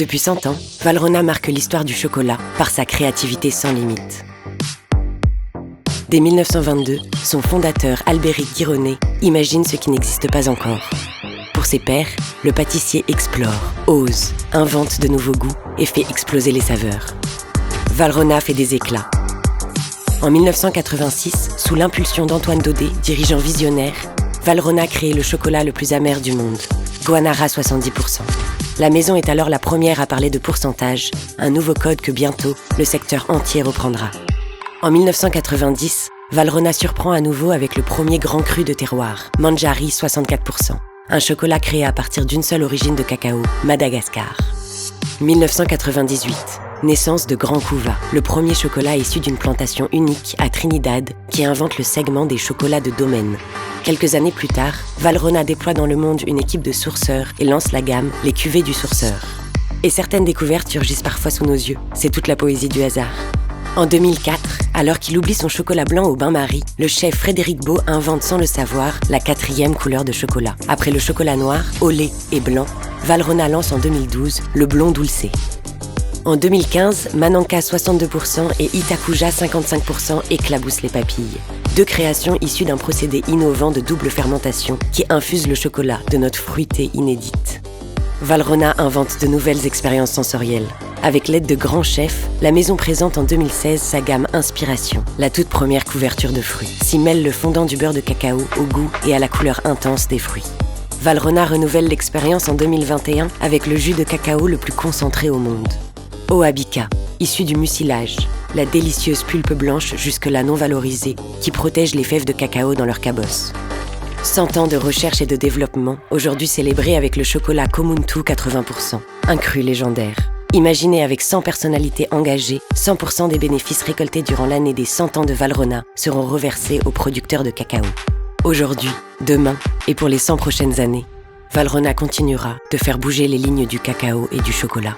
Depuis 100 ans, Valrhona marque l'histoire du chocolat par sa créativité sans limite. Dès 1922, son fondateur Albéric Guironnet imagine ce qui n'existe pas encore. Pour ses pairs, le pâtissier explore, ose, invente de nouveaux goûts et fait exploser les saveurs. Valrhona fait des éclats. En 1986, sous l'impulsion d'Antoine Daudet, dirigeant visionnaire, Valrhona crée le chocolat le plus amer du monde, Guanara 70%. La maison est alors la première à parler de pourcentage, un nouveau code que bientôt le secteur entier reprendra. En 1990, Valrhona surprend à nouveau avec le premier grand cru de terroir, Manjari 64%, un chocolat créé à partir d'une seule origine de cacao, Madagascar. 1998, naissance de Grand Couva, le premier chocolat issu d'une plantation unique à Trinidad qui invente le segment des chocolats de domaine. Quelques années plus tard, Valrhona déploie dans le monde une équipe de sourceurs et lance la gamme Les Cuvées du Sourceur. Et certaines découvertes surgissent parfois sous nos yeux, c'est toute la poésie du hasard. En 2004, alors qu'il oublie son chocolat blanc au bain-marie, le chef Frédéric Beau invente sans le savoir la 4e couleur de chocolat. Après le chocolat noir, au lait et blanc, Valrhona lance en 2012 le blond dulce. En 2015, Mananka 62% et Itakuja 55% éclaboussent les papilles. Deux créations issues d'un procédé innovant de double fermentation qui infuse le chocolat de notes fruitées inédites. Valrhona invente de nouvelles expériences sensorielles. Avec l'aide de grands chefs, la maison présente en 2016 sa gamme Inspiration, la toute première couverture de fruits. S'y mêle le fondant du beurre de cacao au goût et à la couleur intense des fruits. Valrhona renouvelle l'expérience en 2021 avec le jus de cacao le plus concentré au monde. Oabika, issu du mucilage, la délicieuse pulpe blanche jusque-là non valorisée qui protège les fèves de cacao dans leur cabosse. 100 ans de recherche et de développement, aujourd'hui célébrés avec le chocolat Komuntu 80%, un cru légendaire. Imaginé avec 100 personnalités engagées, 100% des bénéfices récoltés durant l'année des 100 ans de Valrhona seront reversés aux producteurs de cacao. Aujourd'hui, demain et pour les 100 prochaines années, Valrhona continuera de faire bouger les lignes du cacao et du chocolat.